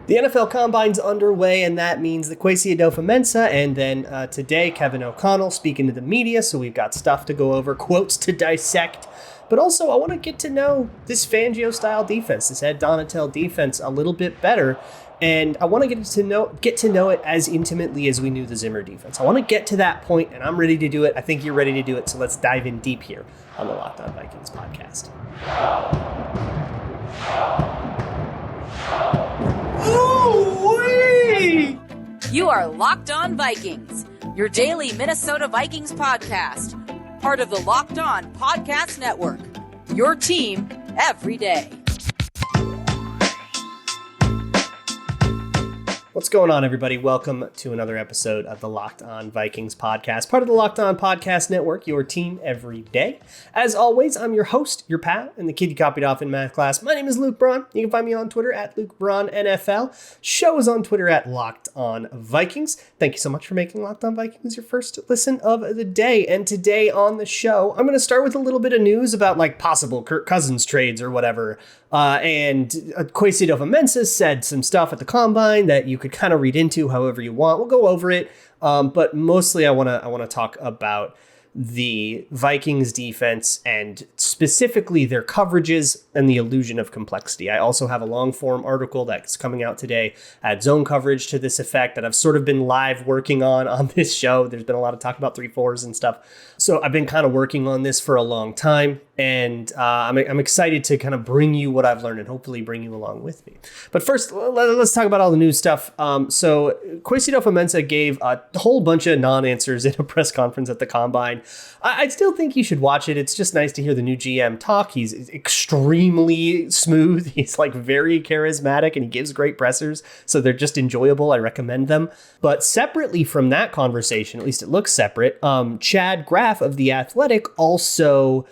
The NFL Combine's underway, and that means the Kwesi Adofo-Mensah, and then today, Kevin O'Connell speaking to the media, so we've got stuff to go over, quotes to dissect. But also, I want to get to know this Fangio-style defense, this Ed Donatel defense, a little bit better, and I want to get to know it as intimately as we knew the Zimmer defense. I want to get to that point, and I'm ready to do it. I think you're ready to do it, so let's dive in deep here on the Locked On Vikings podcast. Ooh-wee! You are Locked On Vikings, your daily Minnesota Vikings podcast, part of the Locked On Podcast Network, your team every day. What's going on, everybody? Welcome to another episode of the Locked On Vikings podcast, part of the Locked On Podcast Network, your team every day. As always, I'm your host, your pal, and the kid you copied off in math class. My name is Luke Braun. You can find me on Twitter at Luke Braun NFL. Show is on Twitter at Locked On Vikings. Thank you so much for making Locked On Vikings your first listen of the day. And today on the show, I'm going to start with a little bit of news about possible Kirk Cousins trades or whatever. And Kwesi Adofo-Mensah said some stuff at the Combine that you could kind of read into however you want. We'll go over it, but mostly I want to talk about the Vikings defense and specifically their coverages and the illusion of complexity. I also have a long form article that's coming out today at Zone Coverage to this effect that I've sort of been live working on this show. There's been a lot of talk about 3-4s and stuff. So I've been kind of working on this for a long time, and I'm excited to kind of bring you what I've learned and hopefully bring you along with me. But first, let's talk about all the news stuff. So Kwesi Adofo-Mensah gave a whole bunch of non-answers in a press conference at the Combine. I still think you should watch it. It's just nice to hear the new GM talk. He's extremely smooth. He's very charismatic and he gives great pressers. So they're just enjoyable. I recommend them. But separately from that conversation, at least it looks separate, Chad Graff of The Athletic also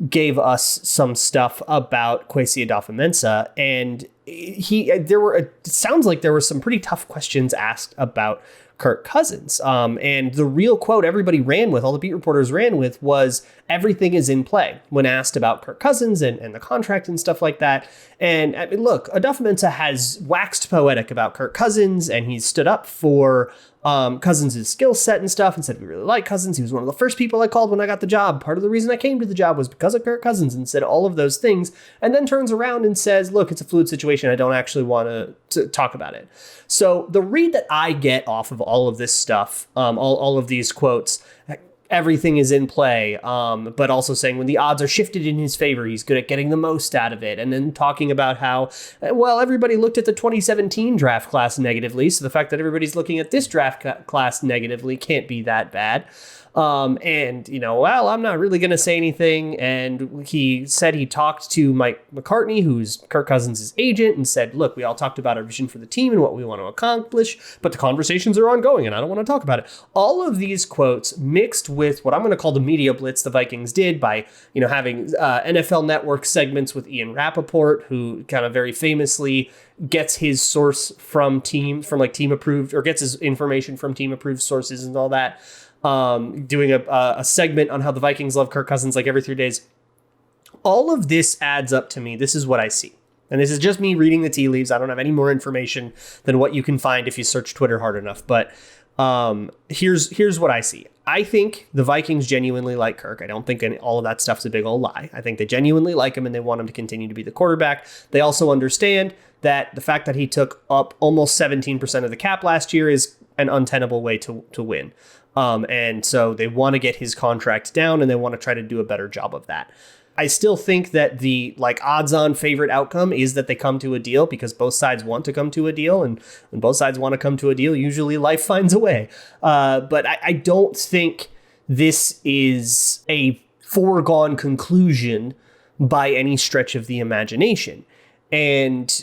gave us some stuff about Kwesi Adofo-Mensah, and it sounds like there were some pretty tough questions asked about Kirk Cousins. And the real quote everybody ran with, all the beat reporters ran with, was everything is in play when asked about Kirk Cousins and the contract and stuff like that. And I mean, look, Adofo-Mensah has waxed poetic about Kirk Cousins, and he's stood up for Cousins' skill set and stuff and said, we really like Cousins. He was one of the first people I called when I got the job. Part of the reason I came to the job was because of Kirk Cousins, and said all of those things, and then turns around and says, look, it's a fluid situation. I don't actually want to talk about it. So the read that I get off of all of this stuff, all of these quotes, everything is in play, but also saying when the odds are shifted in his favor, he's good at getting the most out of it. And then talking about how, well, everybody looked at the 2017 draft class negatively, so the fact that everybody's looking at this draft class negatively can't be that bad. And, well, I'm not really going to say anything. And he said he talked to Mike McCartney, who's Kirk Cousins' agent, and said, look, we all talked about our vision for the team and what we want to accomplish, but the conversations are ongoing and I don't want to talk about it. All of these quotes mixed with what I'm going to call the media blitz the Vikings did by, having NFL Network segments with Ian Rappaport, who kind of very famously gets his source from team approved, or gets his information from team approved sources and all that. Doing a segment on how the Vikings love Kirk Cousins every 3 days. All of this adds up to me. This is what I see. And this is just me reading the tea leaves. I don't have any more information than what you can find if you search Twitter hard enough. But here's what I see. I think the Vikings genuinely like Kirk. I don't think all of that stuff's a big old lie. I think they genuinely like him and they want him to continue to be the quarterback. They also understand that the fact that he took up almost 17% of the cap last year is an untenable way to win. And so they want to get his contract down and they want to try to do a better job of that. I still think that the odds-on favorite outcome is that they come to a deal, because both sides want to come to a deal, and when both sides want to come to a deal, usually life finds a way. But I don't think this is a foregone conclusion by any stretch of the imagination. And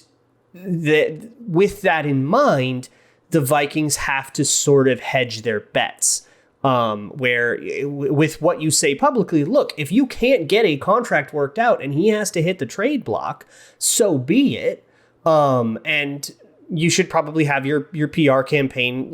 with that in mind, the Vikings have to sort of hedge their bets. Where with what you say publicly, look, if you can't get a contract worked out and he has to hit the trade block, so be it. And you should probably have your PR campaign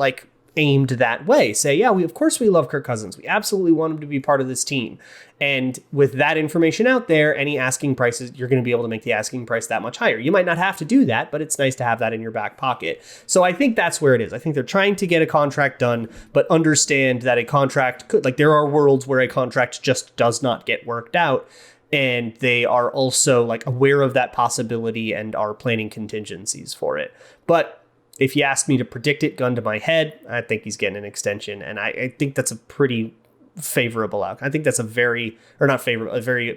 aimed that way. Say, yeah, of course we love Kirk Cousins. We absolutely want him to be part of this team. And with that information out there, any asking prices, you're going to be able to make the asking price that much higher. You might not have to do that, but it's nice to have that in your back pocket. So I think that's where it is. I think they're trying to get a contract done, but understand that a contract could, like, there are worlds where a contract just does not get worked out. And they are also like aware of that possibility and are planning contingencies for it. But if you ask me to predict it, gun to my head, I think he's getting an extension. And I think that's a pretty favorable outcome. I think that's a very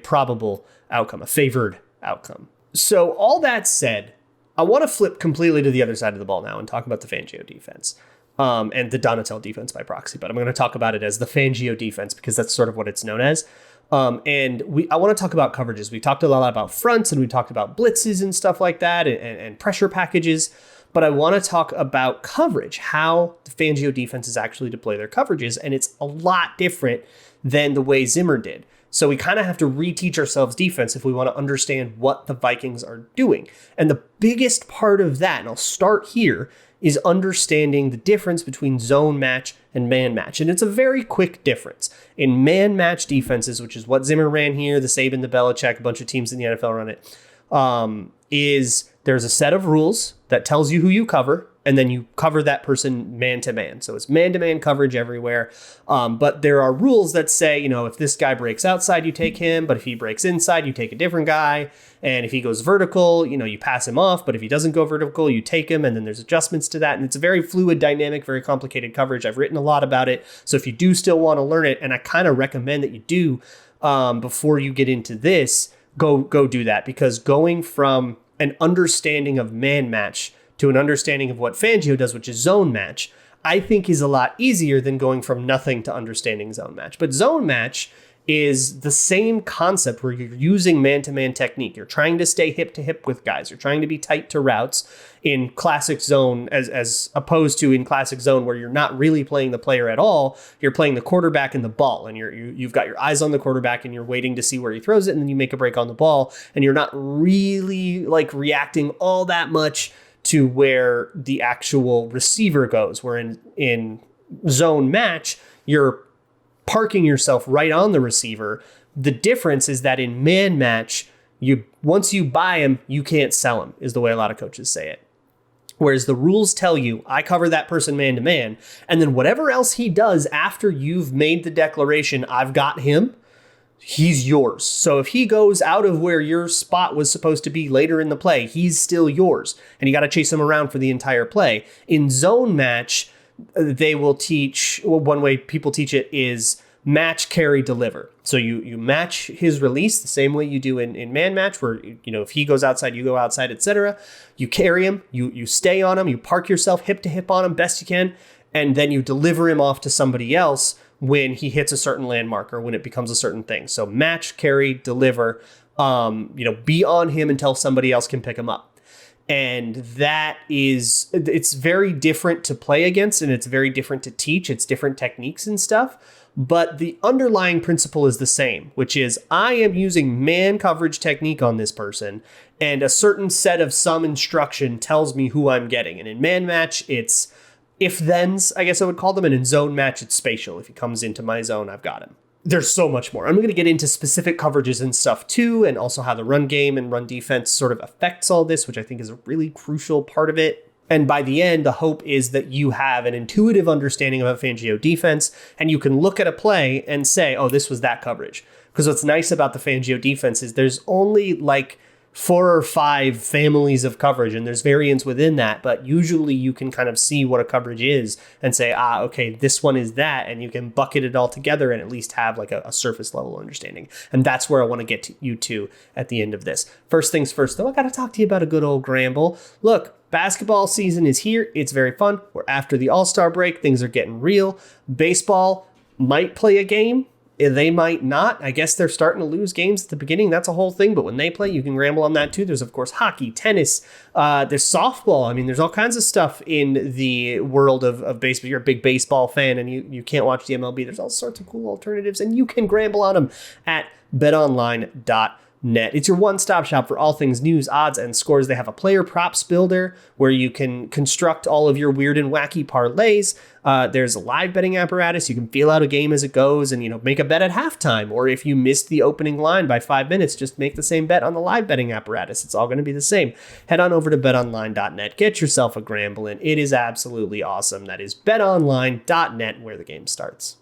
probable outcome, a favored outcome. So all that said, I want to flip completely to the other side of the ball now and talk about the Fangio defense and the Donatell defense by proxy. But I'm going to talk about it as the Fangio defense because that's sort of what it's known as. I want to talk about coverages. We talked a lot about fronts and we talked about blitzes and stuff like that and pressure packages. But I want to talk about coverage, how the Fangio defenses actually deploy their coverages. And it's a lot different than the way Zimmer did. So we kind of have to reteach ourselves defense if we want to understand what the Vikings are doing. And the biggest part of that, and I'll start here, is understanding the difference between zone match and man match. And it's a very quick difference. In man match defenses, which is what Zimmer ran here, the Saban, the Belichick, a bunch of teams in the NFL run it, is there's a set of rules that tells you who you cover, and then you cover that person man-to-man. So it's man-to-man coverage everywhere. But there are rules that say, if this guy breaks outside, you take him. But if he breaks inside, you take a different guy. And if he goes vertical, you pass him off. But if he doesn't go vertical, you take him. And then there's adjustments to that. And it's a very fluid, dynamic, very complicated coverage. I've written a lot about it. So if you do still want to learn it, and I kind of recommend that you do before you get into this, go do that. Because going from an understanding of man match to an understanding of what Fangio does, which is zone match, I think is a lot easier than going from nothing to understanding zone match. But zone match is the same concept where you're using man-to-man technique. You're trying to stay hip-to-hip with guys. You're trying to be tight to routes in classic zone as opposed to in classic zone where you're not really playing the player at all. You're playing the quarterback and the ball, and you've got your eyes on the quarterback and you're waiting to see where he throws it, and then you make a break on the ball, and you're not really like reacting all that much to where the actual receiver goes. Where in zone match, you're parking yourself right on the receiver. The difference is that in man match, once you buy him, you can't sell him, is the way a lot of coaches say it. Whereas the rules tell you, I cover that person man to man, and then whatever else he does after you've made the declaration, I've got him, he's yours. So if he goes out of where your spot was supposed to be later in the play, he's still yours, and you got to chase him around for the entire play. In zone match, they will teach, one way people teach it is match, carry, deliver. So you match his release the same way you do in man match, where if he goes outside, you go outside, etc. You carry him, you stay on him, you park yourself hip to hip on him best you can, and then you deliver him off to somebody else when he hits a certain landmark or when it becomes a certain thing. So match, carry, deliver, be on him until somebody else can pick him up. And it's very different to play against, and it's very different to teach. It's different techniques and stuff. But the underlying principle is the same, which is I am using man coverage technique on this person, and a certain set of some instruction tells me who I'm getting. And in man match, it's if-thens, I guess I would call them. And in zone match, it's spatial. If he comes into my zone, I've got him. There's so much more. I'm going to get into specific coverages and stuff too, and also how the run game and run defense sort of affects all this, which I think is a really crucial part of it. And by the end, the hope is that you have an intuitive understanding of a Fangio defense, and you can look at a play and say, oh, this was that coverage. Because what's nice about the Fangio defense is there's only like 4 or 5 families of coverage, and there's variants within that, but usually you can kind of see what a coverage is and say, okay, this one is that, and you can bucket it all together and at least have like a surface level understanding. And that's where I want to get you to at the end of this. First things first, though, I got to talk to you about a good old Gramble. Look, basketball season is here. It's very fun. We're after the All-Star break. Things are getting real. Baseball might play a game. They might not. I guess they're starting to lose games at the beginning. That's a whole thing. But when they play, you can ramble on that too. There's, of course, hockey, tennis. There's softball. I mean, there's all kinds of stuff in the world of baseball. You're a big baseball fan and you can't watch the MLB. There's all sorts of cool alternatives. And you can ramble on them at betonline.ag. It's your one-stop shop for all things news, odds, and scores. They have a player props builder where you can construct all of your weird and wacky parlays. There's a live betting apparatus. You can feel out a game as it goes and, make a bet at halftime. Or if you missed the opening line by 5 minutes, just make the same bet on the live betting apparatus. It's all going to be the same. Head on over to betonline.net. Get yourself a Gramblin. It is absolutely awesome. That is betonline.net, where the game starts.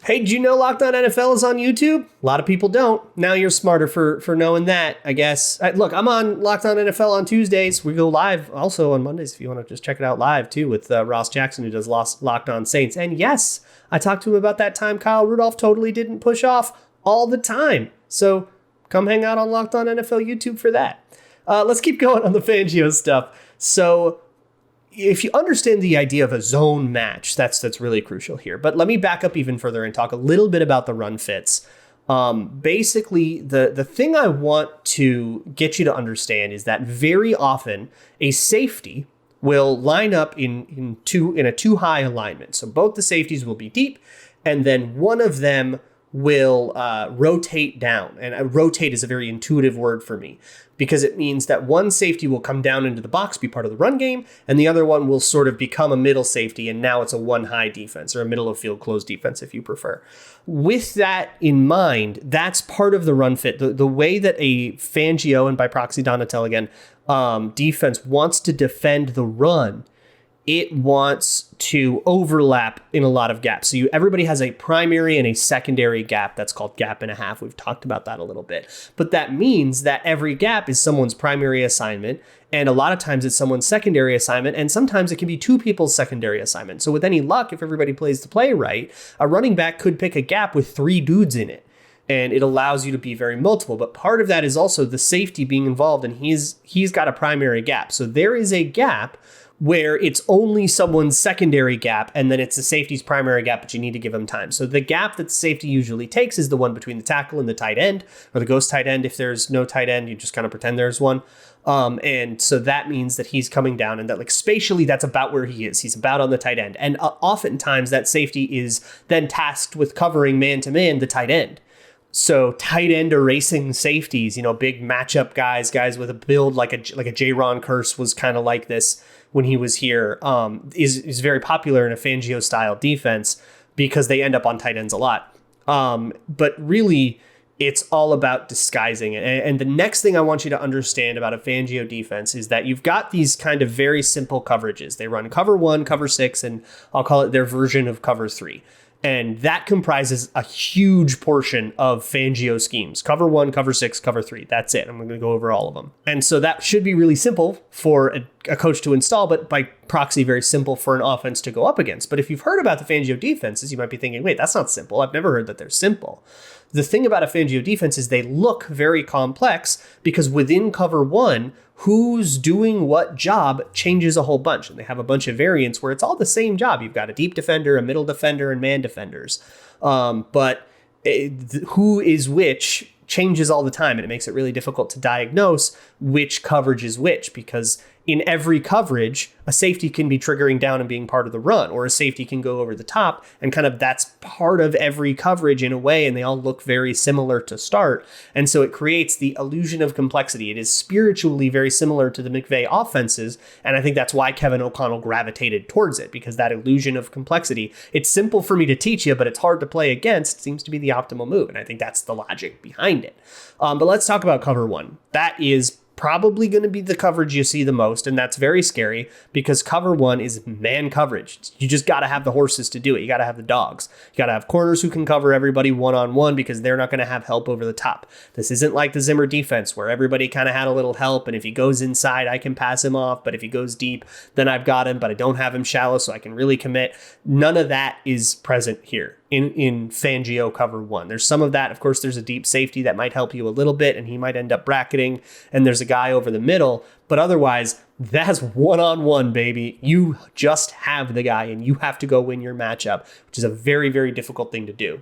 Hey, did you know Locked On NFL is on YouTube? A lot of people don't. Now you're smarter for knowing that, I guess. Look, I'm on Locked On NFL on Tuesdays. We go live also on Mondays if you want to just check it out live, too, with Ross Jackson, who does Locked On Saints. And yes, I talked to him about that time Kyle Rudolph totally didn't push off all the time. So come hang out on Locked On NFL YouTube for that. Let's keep going on the Fangio stuff. So if you understand the idea of a zone match, that's really crucial here. But let me back up even further and talk a little bit about the run fits. Basically, the thing I want to get you to understand is that very often a safety will line up in a too high alignment. So both the safeties will be deep, and then one of them will rotate down. And rotate is a very intuitive word for me, because it means that one safety will come down into the box, be part of the run game, and the other one will sort of become a middle safety, and now it's a one high defense, or a middle of field closed defense if you prefer. With that in mind, that's part of the run fit. The way that a Fangio, and by proxy Donatell again, defense wants to defend the run, it wants to overlap in a lot of gaps. So everybody has a primary and a secondary gap. That's called gap and a half. We've talked about that a little bit. But that means that every gap is someone's primary assignment. And a lot of times it's someone's secondary assignment. And sometimes it can be two people's secondary assignment. So with any luck, if everybody plays the play right, a running back could pick a gap with three dudes in it. And it allows you to be very multiple. But part of that is also the safety being involved. And he's got a primary gap. So there is a gap where it's only someone's secondary gap, and then it's the safety's primary gap, but you need to give them time. So the gap that the safety usually takes is the one between the tackle and the tight end, or the ghost tight end. If there's no tight end, you just kind of pretend there's one. And so that means that he's coming down, and that like spatially, that's about where he is. He's about on the tight end. And oftentimes that safety is then tasked with covering man-to-man the tight end. So tight end erasing safeties, big matchup guys with a build like a J-Ron Curse was kind of like this when he was here, is very popular in a Fangio style defense because they end up on tight ends a lot. But really, it's all about disguising it. And the next thing I want you to understand about a Fangio defense is that you've got these kind of very simple coverages. They run cover 1, cover 6, and I'll call it their version of cover 3. And that comprises a huge portion of Fangio schemes. Cover 1, cover 6, cover 3. That's it. I'm going to go over all of them. And so that should be really simple for a coach to install, but by proxy, very simple for an offense to go up against. But if you've heard about the Fangio defenses, you might be thinking, wait, that's not simple. I've never heard that they're simple. The thing about a Fangio defense is they look very complex because within cover 1, who's doing what job changes a whole bunch. And they have a bunch of variants where it's all the same job. You've got a deep defender, a middle defender, and man defenders. But who is which changes all the time. And it makes it really difficult to diagnose which coverage is which, because in every coverage, a safety can be triggering down and being part of the run, or a safety can go over the top, and kind of that's part of every coverage in a way, and they all look very similar to start. And so it creates the illusion of complexity. It is spiritually very similar to the McVay offenses, and I think that's why Kevin O'Connell gravitated towards it, because that illusion of complexity, it's simple for me to teach you, but it's hard to play against, seems to be the optimal move, and I think that's the logic behind it. But let's talk about cover 1. That is probably going to be the coverage you see the most, and that's very scary because cover 1 is man coverage. You just got to have the horses to do it. You got to have the dogs. You got to have corners who can cover everybody one-on-one because they're not going to have help over the top. This isn't like the Zimmer defense where everybody kind of had a little help, and if he goes inside, I can pass him off, but if he goes deep, then I've got him, but I don't have him shallow, so I can really commit. None of that is present here in Fangio cover 1. There's some of that. Of course, there's a deep safety that might help you a little bit, and he might end up bracketing, and there's a guy over the middle, but otherwise, that's one-on-one, baby. You just have the guy, and you have to go win your matchup, which is a very, very difficult thing to do,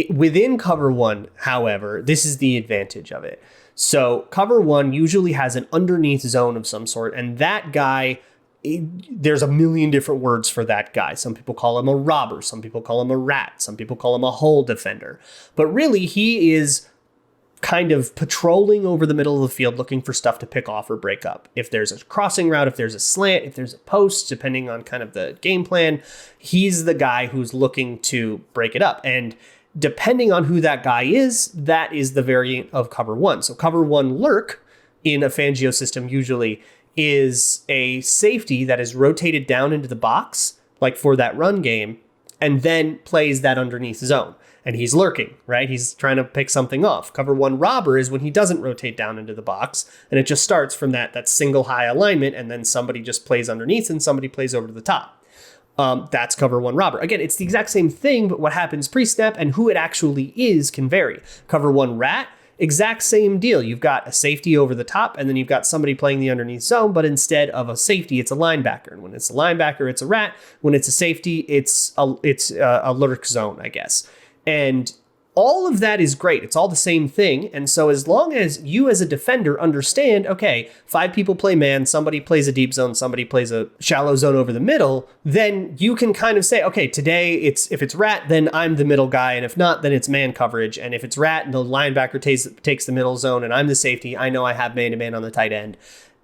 within cover 1, however, this is the advantage of it. So cover 1 usually has an underneath zone of some sort, and that guy there's a million different words for that guy. Some people call him a robber. Some people call him a rat. Some people call him a hole defender. But really, he is kind of patrolling over the middle of the field looking for stuff to pick off or break up. If there's a crossing route, if there's a slant, if there's a post, depending on kind of the game plan, he's the guy who's looking to break it up. And depending on who that guy is, that is the variant of cover one. So cover one lurk in a Fangio system usually is a safety that is rotated down into the box, like for that run game, and then plays that underneath zone. And he's lurking, right? He's trying to pick something off. Cover one robber is when he doesn't rotate down into the box, and it just starts from that single high alignment, and then somebody just plays underneath and somebody plays over to the top. That's cover one robber. Again, it's the exact same thing, but what happens pre-snap and who it actually is can vary. Cover one rat, exact same deal. You've got a safety over the top, and then you've got somebody playing the underneath zone, but instead of a safety, it's a linebacker. And when it's a linebacker, it's a rat. When it's a safety, it's a lurk zone, I guess. And all of that is great. It's all the same thing. And so as long as you as a defender understand, okay, 5 people play man, somebody plays a deep zone, somebody plays a shallow zone over the middle, then you can kind of say, okay, today if it's rat, then I'm the middle guy. And if not, then it's man coverage. And if it's rat, the linebacker takes the middle zone and I'm the safety, I know I have man-to-man on the tight end.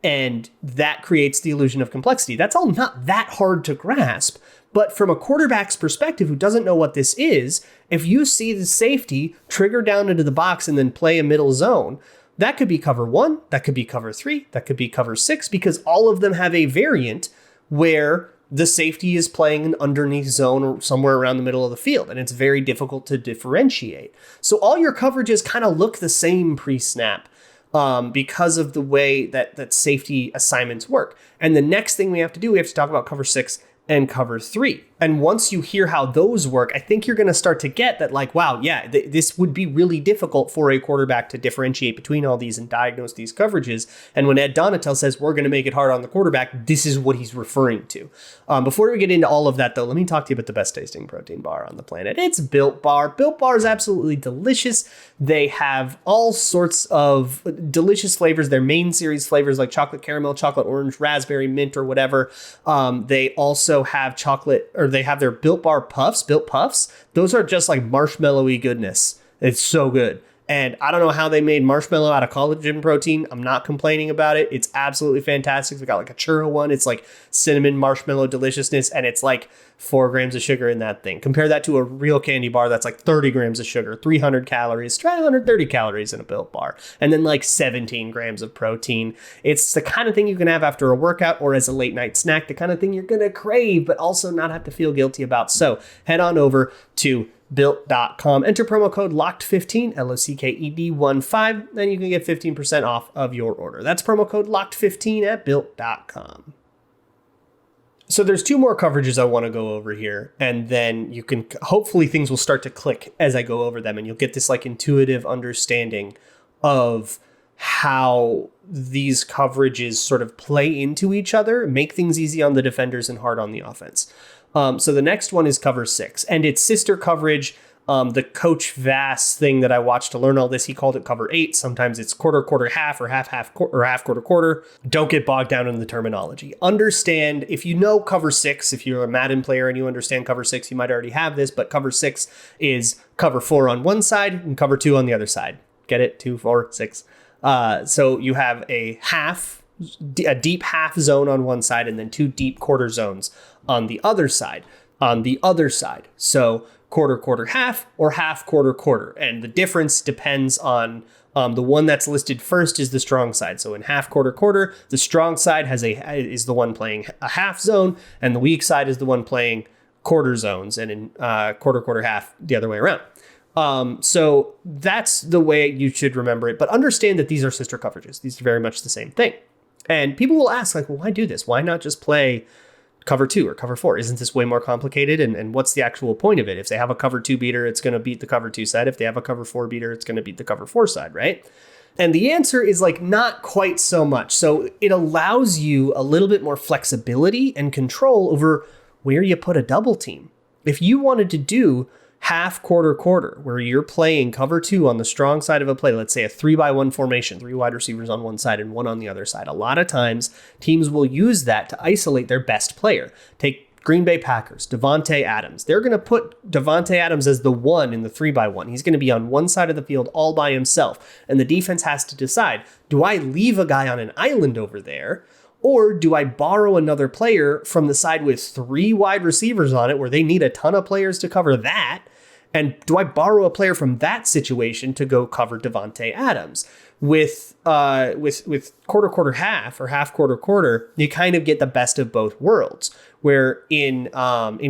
And that creates the illusion of complexity. That's all not that hard to grasp. But from a quarterback's perspective who doesn't know what this is, if you see the safety trigger down into the box and then play a middle zone, that could be cover one, that could be cover three, that could be cover six, because all of them have a variant where the safety is playing an underneath zone or somewhere around the middle of the field, and it's very difficult to differentiate. So all your coverages kind of look the same pre-snap. Because of the way that safety assignments work. And the next thing we have to talk about cover 6 and cover 3. And once you hear how those work, I think you're going to start to get that, like, wow, yeah, this would be really difficult for a quarterback to differentiate between all these and diagnose these coverages. And when Ed Donatel says we're going to make it hard on the quarterback, this is what he's referring to. Before we get into all of that, though, let me talk to you about the best tasting protein bar on the planet. It's Built Bar. Built Bar is absolutely delicious. They have all sorts of delicious flavors. Their main series flavors like chocolate caramel, chocolate orange, raspberry, mint, or whatever. They also have they have their Built Bar Puffs, Built Puffs. Those are just like marshmallowy goodness. It's so good. And I don't know how they made marshmallow out of collagen protein. I'm not complaining about it. It's absolutely fantastic. We got like a churro one. It's like cinnamon marshmallow deliciousness. And it's like 4 grams of sugar in that thing. Compare that to a real candy bar that's like 30 grams of sugar, 300 calories, try 130 calories in a Built Bar. And then like 17 grams of protein. It's the kind of thing you can have after a workout or as a late night snack, the kind of thing you're going to crave, but also not have to feel guilty about. So head on over to Built.com. Enter promo code LOCKED15, LOCKED15, then you can get 15% off of your order. That's promo code LOCKED15 at Built.com. So there's 2 more coverages I want to go over here, and then you can, hopefully things will start to click as I go over them, and you'll get this like intuitive understanding of how these coverages sort of play into each other, make things easy on the defenders and hard on the offense. So the next one is cover 6, and it's sister coverage. The Coach Vass thing that I watched to learn all this, he called it cover 8. Sometimes it's quarter, half, or half, or half, quarter. Don't get bogged down in the terminology. Understand, if you know cover 6, if you're a Madden player and you understand cover 6, you might already have this, but cover 6 is cover 4 on one side and cover 2 on the other side. Get it? 2, 4, 6. So you have a deep half zone on one side and then 2 deep quarter zones on the other side. So quarter, half, or half, quarter. And the difference depends on the one that's listed first is the strong side. So in half, quarter, the strong side is the one playing a half zone, and the weak side is the one playing quarter zones, and in quarter, half, the other way around. So that's the way you should remember it. But understand that these are sister coverages. These are very much the same thing. And people will ask, like, well, why do this? Why not just play cover 2 or cover 4? Isn't this way more complicated? And what's the actual point of it? If they have a cover 2 beater, it's going to beat the cover 2 side. If they have a cover 4 beater, it's going to beat the cover 4 side, right? And the answer is like not quite so much. So it allows you a little bit more flexibility and control over where you put a double team. If you wanted to do half, quarter, quarter, where you're playing cover 2 on the strong side of a play, let's say a 3-by-1 formation, 3 wide receivers on one side and 1 on the other side. A lot of times teams will use that to isolate their best player. Take Green Bay Packers, Davante Adams. They're going to put Davante Adams as the 1 in the 3-by-1. He's going to be on one side of the field all by himself. And the defense has to decide, do I leave a guy on an island over there? Or do I borrow another player from the side with 3 wide receivers on it where they need a ton of players to cover that? And do I borrow a player from that situation to go cover Davante Adams? With quarter, quarter, half, or half, quarter, quarter, you kind of get the best of both worlds. Where in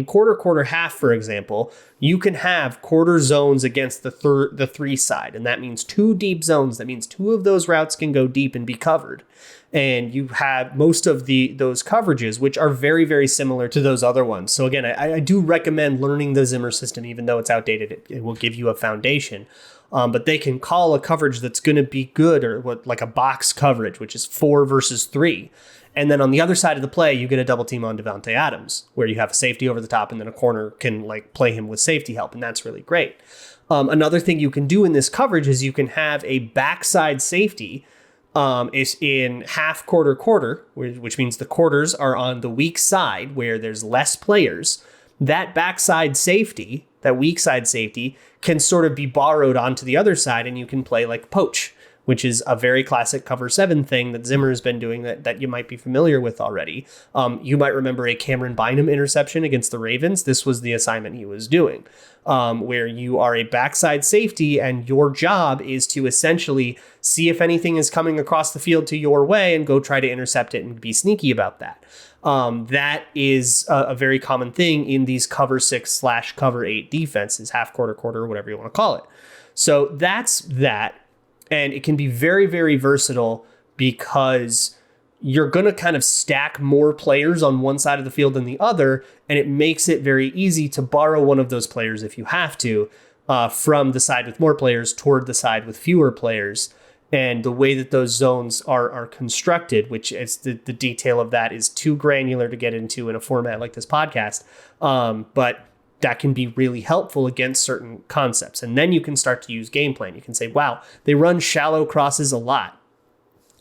quarter, quarter, half, for example, you can have quarter zones against the 3 side, and that means 2 deep zones. That means 2 of those routes can go deep and be covered. And you have most of those coverages, which are very, very similar to those other ones. So again, I do recommend learning the Zimmer system, even though it's outdated. It will give you a foundation. But they can call a coverage that's going to be good, or like a box coverage, which is 4 versus 3. And then on the other side of the play, you get a double team on Davante Adams, where you have a safety over the top, and then a corner can like play him with safety help, and that's really great. Another thing you can do in this coverage is you can have a backside safety is in half, quarter, quarter, which means the quarters are on the weak side where there's less players. That backside safety, that weak side safety, can sort of be borrowed onto the other side, and you can play like poach, which is a very classic cover 7 thing that Zimmer has been doing that you might be familiar with already. You might remember a Cameron Bynum interception against the Ravens. This was the assignment he was doing, where you are a backside safety and your job is to essentially see if anything is coming across the field to your way and go try to intercept it and be sneaky about that. That is a very common thing in these cover 6/cover 8 defenses, half, quarter, quarter, whatever you want to call it. So that's that. And it can be very, very versatile because you're going to kind of stack more players on one side of the field than the other. And it makes it very easy to borrow one of those players if you have to, from the side with more players toward the side with fewer players. And the way that those zones are constructed, which is the detail of that is too granular to get into in a format like this podcast. But that can be really helpful against certain concepts. And then you can start to use game plan. You can say, wow, they run shallow crosses a lot.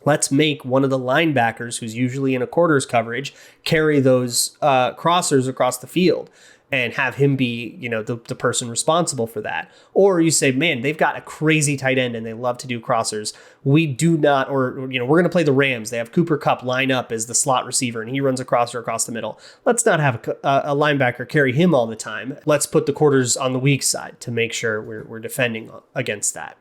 Let's make one of the linebackers, who's usually in a quarters coverage, carry those crossers across the field and have him be, the person responsible for that. Or you say, man, they've got a crazy tight end and they love to do crossers. We do not, or we're going to play the Rams. They have Cooper Kupp line up as the slot receiver and he runs a crosser across the middle. Let's not have a linebacker carry him all the time. Let's put the quarters on the weak side to make sure we're defending against that.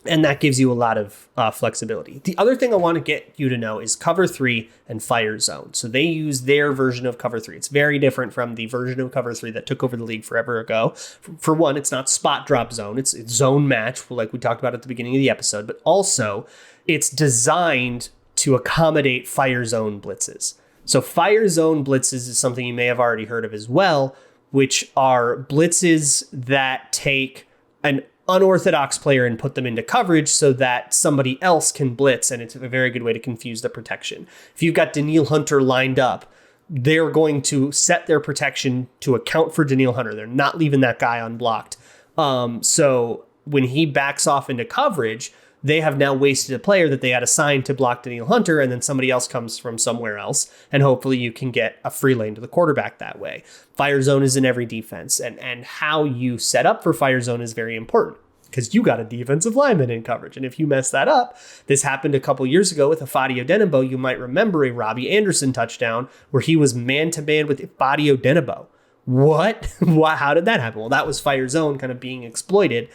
And that gives you a lot of flexibility. The other thing I want to get you to know is cover 3 and fire zone. So they use their version of cover 3. It's very different from the version of cover 3 that took over the league forever ago. For one, it's not spot drop zone. It's zone match, like we talked about at the beginning of the episode. But also, it's designed to accommodate fire zone blitzes. So fire zone blitzes is something you may have already heard of as well, which are blitzes that take an unorthodox player and put them into coverage so that somebody else can blitz, and it's a very good way to confuse the protection. If you've got Danielle Hunter lined up, they're going to set their protection to account for Danielle Hunter. They're not leaving that guy unblocked. So when he backs off into coverage, they have now wasted a player that they had assigned to block Danielle Hunter, and then somebody else comes from somewhere else, and hopefully you can get a free lane to the quarterback that way. Fire zone is in every defense, and how you set up for fire zone is very important because you got a defensive lineman in coverage, and if you mess that up, this happened a couple years ago with Ifeadi Odenigbo. You might remember a Robbie Anderson touchdown where he was man-to-man with Ifeadi Odenigbo. What? How did that happen? Well, that was fire zone kind of being exploited.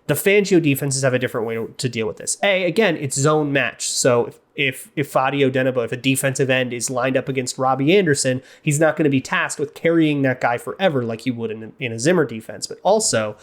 The Fangio defenses have a different way to deal with this. Again, it's zone match. So if Ifeadi Odenigbo, if a defensive end is lined up against Robbie Anderson, he's not going to be tasked with carrying that guy forever like you would in a Zimmer defense. But also,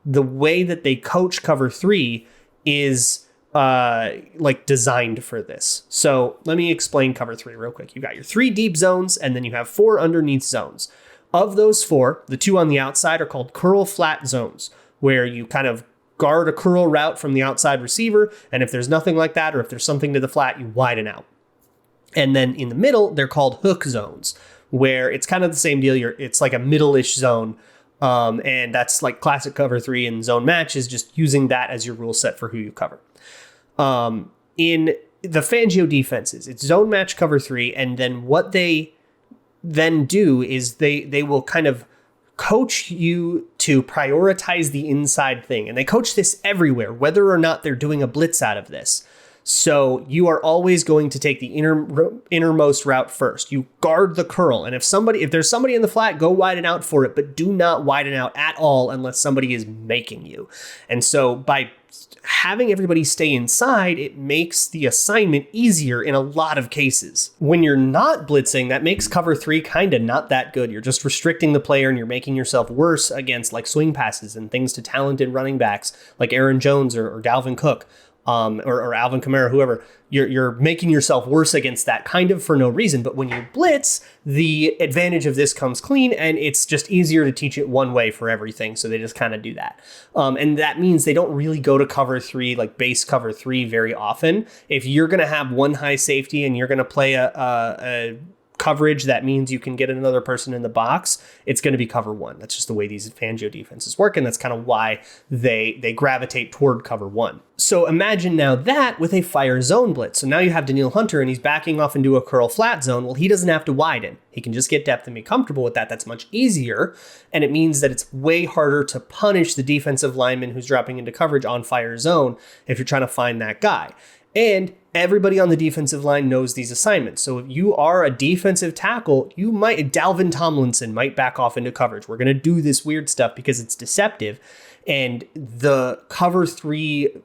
the way that they coach cover 3 is like designed for this. So let me explain cover 3 real quick. You've got your 3 deep zones, and then you have 4 underneath zones. Of those 4, the 2 on the outside are called curl flat zones, where you kind of guard a curl route from the outside receiver, and if there's nothing like that, or if there's something to the flat, you widen out. And then in the middle, they're called hook zones, where it's kind of the same deal. It's like a middle-ish zone, And that's like classic cover 3 and zone match is just using that as your rule set for who you cover. In the Fangio defenses, it's zone match cover 3. And then what they then do is they will kind of coach you to prioritize the inside thing. And they coach this everywhere, whether or not they're doing a blitz out of this. So you are always going to take the innermost route first. You guard the curl. And if there's somebody in the flat, go widen out for it, but do not widen out at all unless somebody is making you. And so by having everybody stay inside, it makes the assignment easier in a lot of cases. When you're not blitzing, that makes cover 3 kind of not that good. You're just restricting the player and you're making yourself worse against like swing passes and things to talented running backs like Aaron Jones or Dalvin Cook. Or Alvin Kamara, whoever, you're making yourself worse against that kind of for no reason. But when you blitz, the advantage of this comes clean, and it's just easier to teach it one way for everything. So they just kind of do that. And that means they don't really go to cover 3, like base cover 3 very often. If you're going to have one high safety and you're going to play a coverage that means you can get another person in the box, it's going to be cover 1. That's just the way these Fangio defenses work, and that's kind of why they gravitate toward cover 1. So imagine now that with a fire zone blitz. So now you have Danielle Hunter and he's backing off into a curl flat zone. Well, he doesn't have to widen. He can just get depth and be comfortable with that. That's much easier. And it means that it's way harder to punish the defensive lineman who's dropping into coverage on fire zone if you're trying to find that guy. And everybody on the defensive line knows these assignments. So if you are a defensive tackle, Dalvin Tomlinson might back off into coverage. We're going to do this weird stuff because it's deceptive. And the cover 3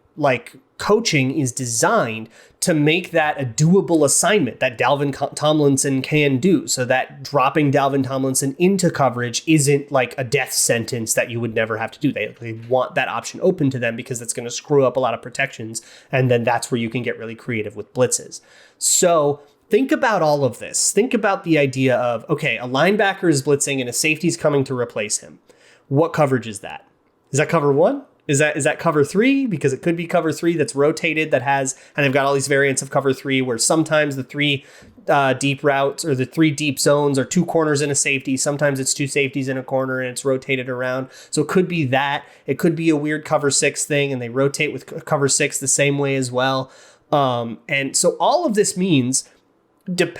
coaching is designed to make that a doable assignment that Dalvin Tomlinson can do, so that dropping Dalvin Tomlinson into coverage isn't like a death sentence that you would never have to do. They want that option open to them because it's going to screw up a lot of protections, and then that's where you can get really creative with blitzes. So think about all of this. Think about the idea of, okay, a linebacker is blitzing and a safety's coming to replace him. What coverage is that? Is that cover 1? Is that cover 3? Because it could be cover 3 that's rotated and they've got all these variants of cover 3 where sometimes the 3 deep routes or the 3 deep zones are 2 corners and a safety. Sometimes it's 2 safeties in a corner and it's rotated around. So it could be that. It could be a weird cover 6 thing and they rotate with cover 6 the same way as well. And so all of this means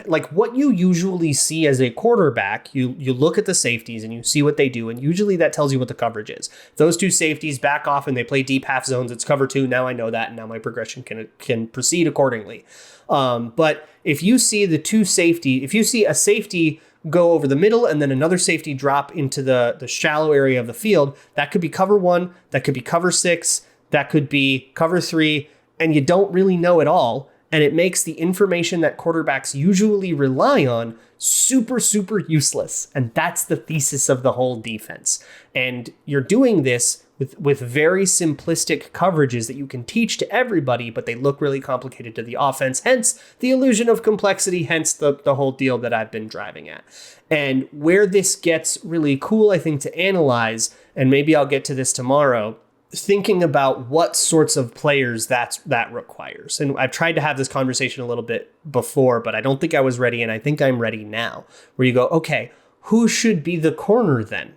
like what you usually see as a quarterback, you look at the safeties and you see what they do, and usually that tells you what the coverage is. If those 2 safeties back off and they play deep half zones, it's cover 2. Now I know that, and now my progression can proceed accordingly. But if you see if you see a safety go over the middle and then another safety drop into the shallow area of the field, that could be cover 1, that could be cover 6, that could be cover 3, and you don't really know it all. And it makes the information that quarterbacks usually rely on super, super useless. And that's the thesis of the whole defense. And you're doing this with very simplistic coverages that you can teach to everybody, but they look really complicated to the offense. Hence the illusion of complexity, hence the whole deal that I've been driving at. And where this gets really cool, I think, to analyze, and maybe I'll get to this tomorrow, thinking about what sorts of players that requires. And I've tried to have this conversation a little bit before, but I don't think I was ready, and I think I'm ready now, where you go, okay, who should be the corner then?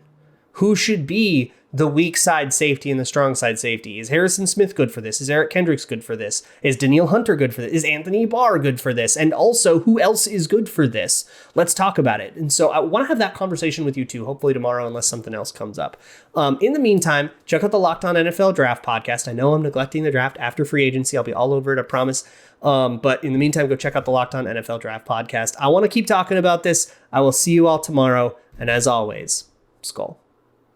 Who should be the weak side safety and the strong side safety? Is Harrison Smith good for this? Is Eric Kendricks good for this? Is Danielle Hunter good for this? Is Anthony Barr good for this? And also, who else is good for this? Let's talk about it. And so I want to have that conversation with you too, hopefully tomorrow, unless something else comes up. In the meantime, check out the Locked On NFL Draft podcast. I know I'm neglecting the draft after free agency. I'll be all over it, I promise. But in the meantime, go check out the Locked On NFL Draft podcast. I want to keep talking about this. I will see you all tomorrow. And as always, Skull.